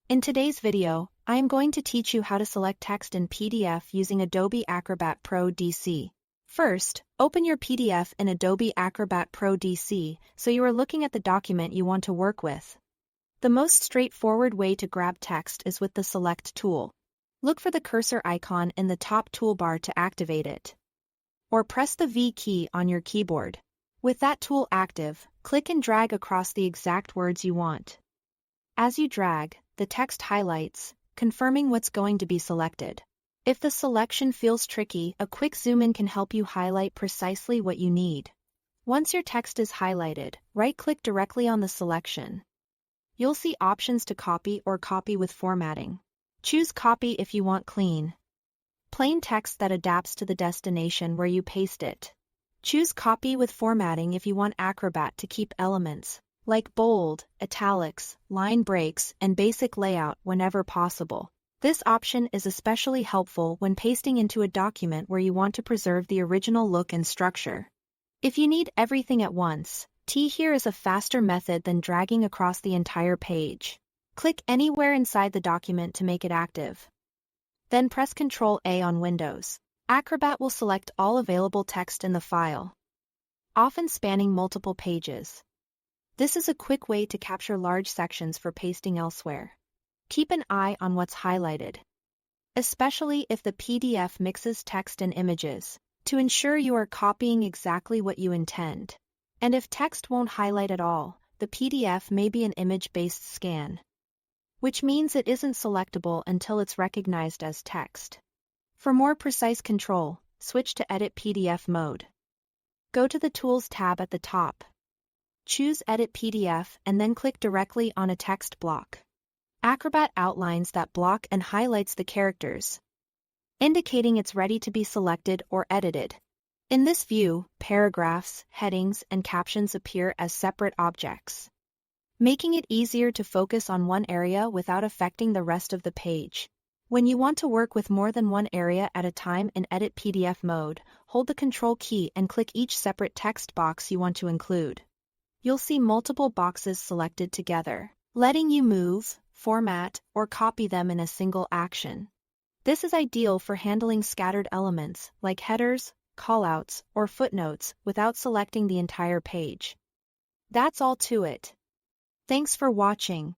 In today's video, I am going to teach you how to select text in PDF using Adobe Acrobat Pro DC. First, open your PDF in Adobe Acrobat Pro DC so you are looking at the document you want to work with. The most straightforward way to grab text is with the Select tool. Look for the cursor icon in the top toolbar to activate it. Or press the V key on your keyboard. With that tool active, click and drag across the exact words you want. As you drag, the text highlights, confirming what's going to be selected. If the selection feels tricky, a quick zoom in can help you highlight precisely what you need. Once your text is highlighted, right-click directly on the selection. You'll see options to copy or copy with formatting. Choose Copy if you want clean, plain text that adapts to the destination where you paste it. Choose Copy with formatting if you want Acrobat to keep elements like bold, italics, line breaks, and basic layout whenever possible. This option is especially helpful when pasting into a document where you want to preserve the original look and structure. If you need everything at once, T here is a faster method than dragging across the entire page. Click anywhere inside the document to make it active. Then press Ctrl-A on Windows. Acrobat will select all available text in the file, often spanning multiple pages. This is a quick way to capture large sections for pasting elsewhere. Keep an eye on what's highlighted, especially if the PDF mixes text and images, to ensure you are copying exactly what you intend. And if text won't highlight at all, the PDF may be an image-based scan, which means it isn't selectable until it's recognized as text. For more precise control, switch to Edit PDF mode. Go to the Tools tab at the top. Choose Edit PDF and then click directly on a text block. Acrobat outlines that block and highlights the characters, indicating it's ready to be selected or edited. In this view, paragraphs, headings, and captions appear as separate objects, making it easier to focus on one area without affecting the rest of the page. When you want to work with more than one area at a time in Edit PDF mode, hold the Control key and click each separate text box you want to include. You'll see multiple boxes selected together, letting you move, format, or copy them in a single action. This is ideal for handling scattered elements like headers, callouts, or footnotes without selecting the entire page. That's all to it. Thanks for watching.